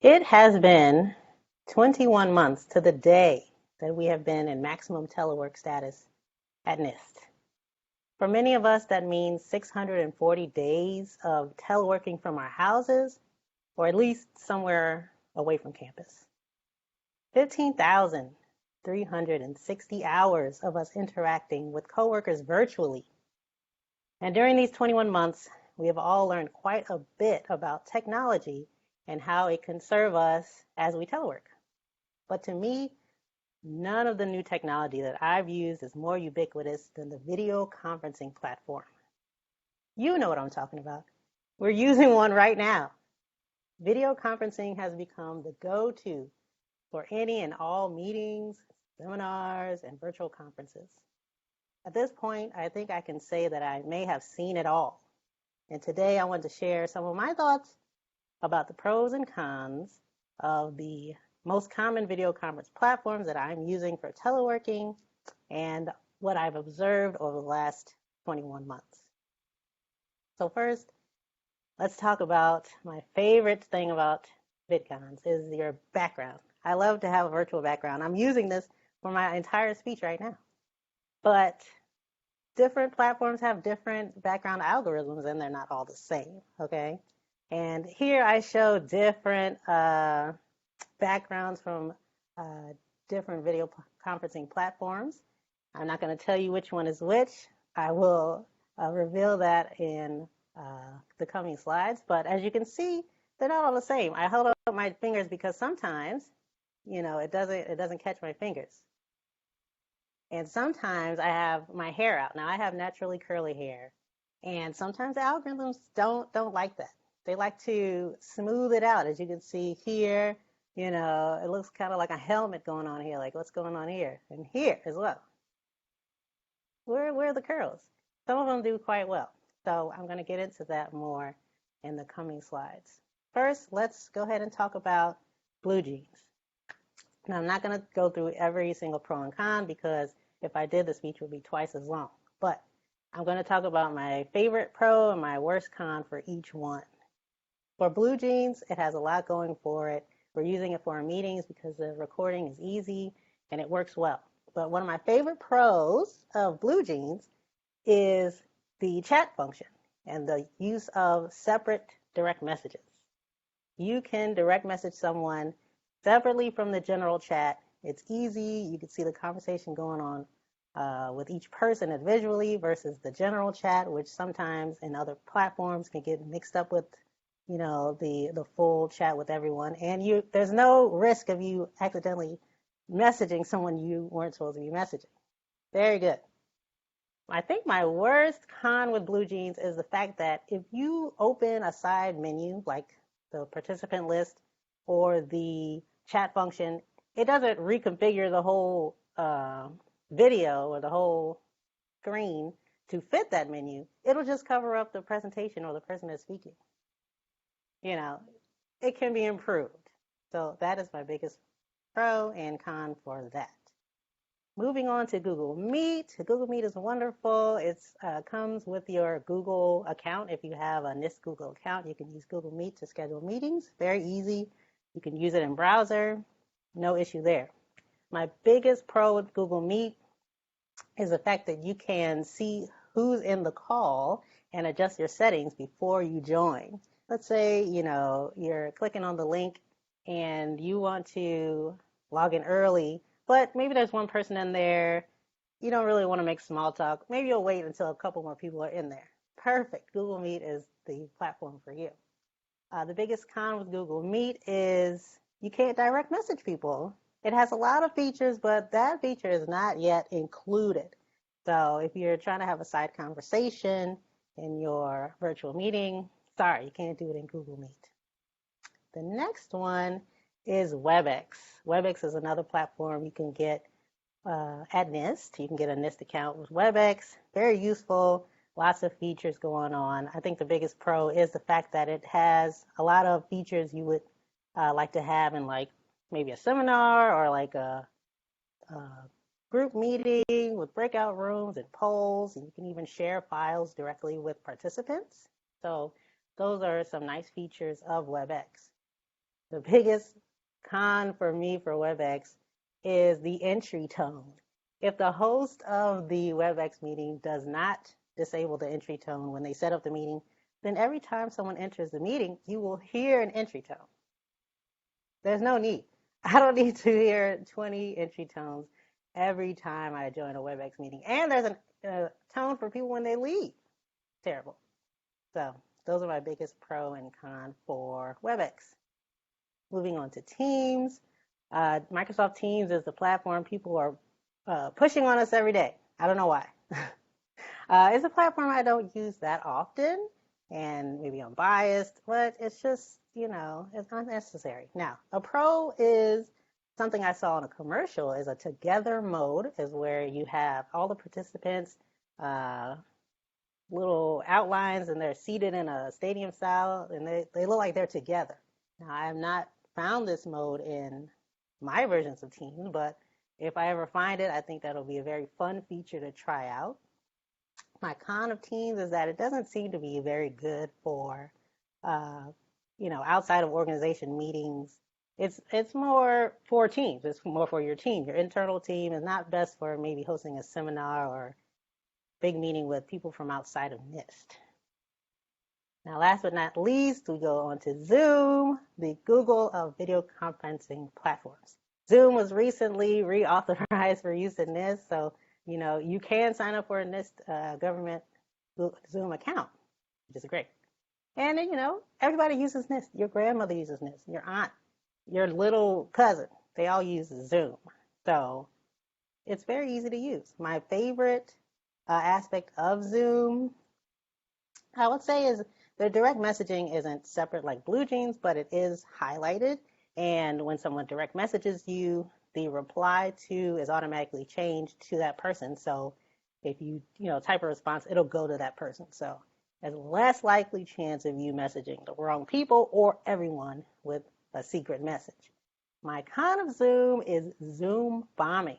It has been 21 months to the day that we have been in maximum telework status at NIST. For many of us, that means 640 days of teleworking from our houses, or at least somewhere away from campus. 15,360 hours of us interacting with coworkers virtually. And during these 21 months, we have all learned quite a bit about technology and how it can serve us as we telework. But to me, none of the new technology that I've used is more ubiquitous than the video conferencing platform. You know what I'm talking about. We're using one right now. Video conferencing has become the go-to for any and all meetings, seminars, and virtual conferences. At this point, I think I can say that I may have seen it all. And today I want to share some of my thoughts about the pros and cons of the most common video conference platforms that I'm using for teleworking and what I've observed over the last 21 months. So first, let's talk about my favorite thing about Vid-Cons is your background. I love to have a virtual background. I'm using this for my entire speech right now. But different platforms have different background algorithms and they're not all the same, okay? And here I show different backgrounds from different video conferencing platforms. I'm not going to tell you which one is which. I will reveal that in the coming slides. But as you can see, they're not all the same. I hold up my fingers because sometimes, it doesn't catch my fingers. And sometimes I have my hair out. Now I have naturally curly hair, and sometimes the algorithms don't like that. They like to smooth it out. As you can see here, it looks kind of like a helmet going on here, like what's going on here and here as well. Where are the curls? Some of them do quite well. So I'm going to get into that more in the coming slides. First, let's go ahead and talk about blue jeans. Now, I'm not going to go through every single pro and con because if I did, the speech would be twice as long. But I'm going to talk about my favorite pro and my worst con for each one. For blue jeans, it has a lot going for it. We're using it for our meetings because the recording is easy and it works well. But one of my favorite pros of blue jeans is the chat function and the use of separate direct messages. You can direct message someone separately from the general chat. It's easy. You can see the conversation going on with each person individually versus the general chat, which sometimes in other platforms can get mixed up with, the full chat with everyone. And there's no risk of you accidentally messaging someone you weren't supposed to be messaging. Very good. I think my worst con with blue jeans is the fact that if you open a side menu like the participant list or the chat function, it doesn't reconfigure the whole video or the whole screen to fit that menu. It'll just cover up the presentation or the person that's speaking. It can be improved. So that is my biggest pro and con for that. Moving on to Google Meet. Google Meet is wonderful. It comes with your Google account. If you have a NIST Google account, you can use Google Meet to schedule meetings. Very easy. You can use it in browser. No issue there. My biggest pro with Google Meet is the fact that you can see who's in the call and adjust your settings before you join. Let's say, you're clicking on the link and you want to log in early, but maybe there's one person in there. You don't really want to make small talk. Maybe you'll wait until a couple more people are in there. Perfect. Google Meet is the platform for you. The biggest con with Google Meet is you can't direct message people. It has a lot of features, but that feature is not yet included. So if you're trying to have a side conversation in your virtual meeting, sorry, you can't do it in Google Meet. The next one is Webex. Webex is another platform you can get at NIST. You can get a NIST account with Webex. Very useful. Lots of features going on. I think the biggest pro is the fact that it has a lot of features you would like to have in like maybe a seminar or like a group meeting with breakout rooms and polls, and you can even share files directly with participants. So those are some nice features of Webex. The biggest con for me for WebEx is the entry tone. If the host of the WebEx meeting does not disable the entry tone when they set up the meeting, then every time someone enters the meeting, you will hear an entry tone. There's no need. I don't need to hear 20 entry tones every time I join a WebEx meeting. And there's a tone for people when they leave. Terrible. So those are my biggest pro and con for WebEx. Moving on to Teams. Microsoft Teams is the platform people are pushing on us every day. I don't know why. It's a platform I don't use that often, and maybe I'm biased, but it's just, it's unnecessary. Now, a pro is something I saw in a commercial is a together mode, is where you have all the participants, little outlines, and they're seated in a stadium style, and they look like they're together. Now, I have not found this mode in my versions of Teams, but if I ever find it, I think that'll be a very fun feature to try out. My con of Teams is that it doesn't seem to be very good for, outside of organization meetings. It's more for teams. It's more for your team. Your internal team is not best for maybe hosting a seminar or big meeting with people from outside of NIST. Now, last but not least, we go on to Zoom, the Google of video conferencing platforms. Zoom was recently reauthorized for use in NIST, so you can sign up for a NIST government Zoom account, which is great. And then, everybody uses NIST. Your grandmother uses NIST. Your aunt, your little cousin, they all use Zoom. So it's very easy to use. My favorite aspect of Zoom, I would say, is the direct messaging isn't separate like BlueJeans, but it is highlighted. And when someone direct messages you, the reply to is automatically changed to that person. So if you, type a response, it'll go to that person. So there's less likely chance of you messaging the wrong people or everyone with a secret message. My con of Zoom is Zoom bombing.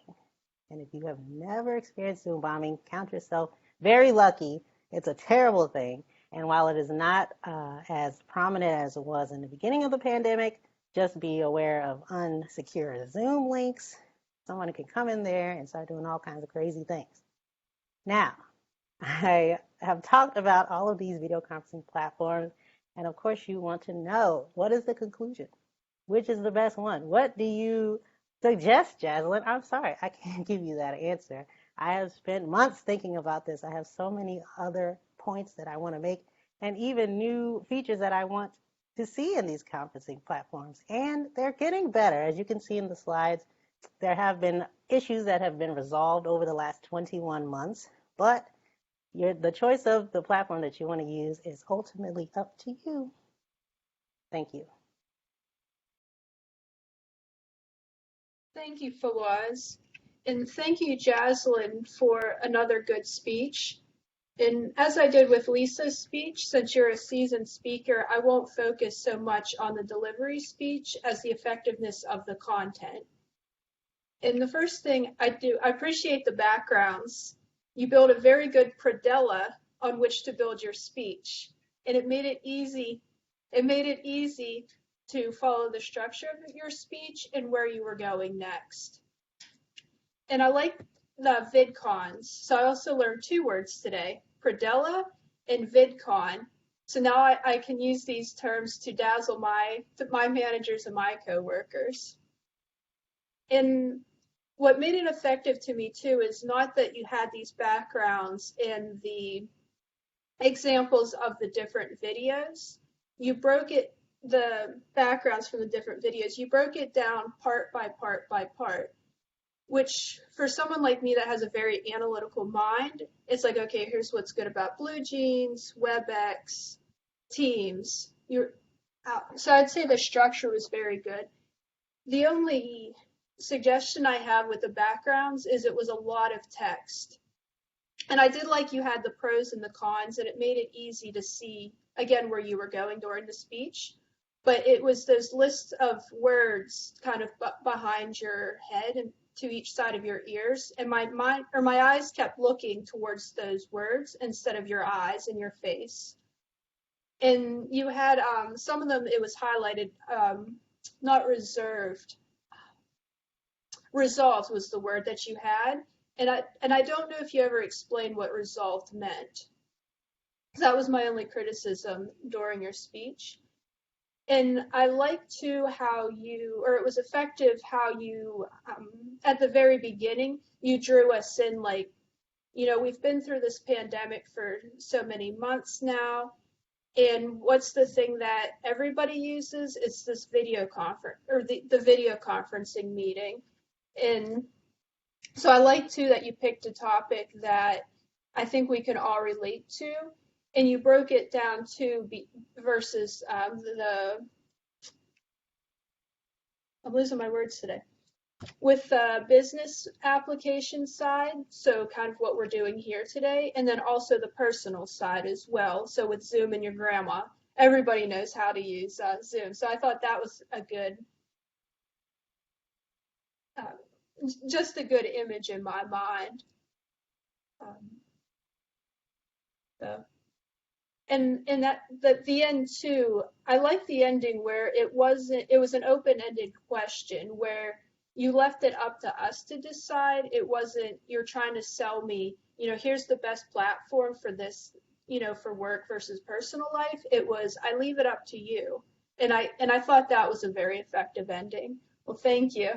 And if you have never experienced Zoom bombing, count yourself very lucky. It's a terrible thing. And while it is not as prominent as it was in the beginning of the pandemic, just be aware of unsecure Zoom links. Someone can come in there and start doing all kinds of crazy things. Now, I have talked about all of these video conferencing platforms, and of course you want to know, what is the conclusion? Which is the best one? What do you suggest, Jaslyn? I'm sorry, I can't give you that answer. I have spent months thinking about this. I have so many other points that I want to make, and even new features that I want to see in these conferencing platforms. And they're getting better. As you can see in the slides, there have been issues that have been resolved over the last 21 months, but the choice of the platform that you want to use is ultimately up to you. Thank you. Thank you, Fawaz. And thank you, Jaslyn, for another good speech. And as I did with Lisa's speech, since you're a seasoned speaker, I won't focus so much on the delivery speech as the effectiveness of the content. And the first thing I appreciate the backgrounds. You built a very good predella on which to build your speech. And it made it easy to follow the structure of your speech and where you were going next. And I like the Vid-Cons. So I also learned 2 words today, predella and Vid-Con. So now I can use these terms to dazzle my managers and my coworkers. And what made it effective to me too is not that you had these backgrounds in the examples of the different videos. You broke the backgrounds from the different videos, you broke it down part by part by part, which for someone like me that has a very analytical mind, it's like, okay, here's what's good about BlueJeans, Webex, Teams. So I'd say the structure was very good. The only suggestion I have with the backgrounds is it was a lot of text. And I did like you had the pros and the cons, and it made it easy to see, again, where you were going during the speech. But it was those lists of words kind of behind your head and to each side of your ears. And my eyes kept looking towards those words instead of your eyes and your face. And you had some of them, it was highlighted not reserved. Resolved was the word that you had. And I don't know if you ever explained what resolved meant. That was my only criticism during your speech. And I liked too how you, or it was effective how you, at the very beginning, you drew us in like, you know, we've been through this pandemic for so many months now. And what's the thing that everybody uses? It's this video conference, or the video conferencing meeting. And so I like too that you picked a topic that I think we can all relate to, and you broke it down to versus I'm losing my words today. With the business application side, so kind of what we're doing here today, and then also the personal side as well. So with Zoom and your grandma, everybody knows how to use Zoom. So I thought that was a good, just a good image in my mind. So. And that the end too, I like the ending where it was an open-ended question where you left it up to us to decide. It wasn't you're trying to sell me, you know, here's the best platform for this, you know, for work versus personal life. It was I leave it up to you. And I thought that was a very effective ending. Well, thank you.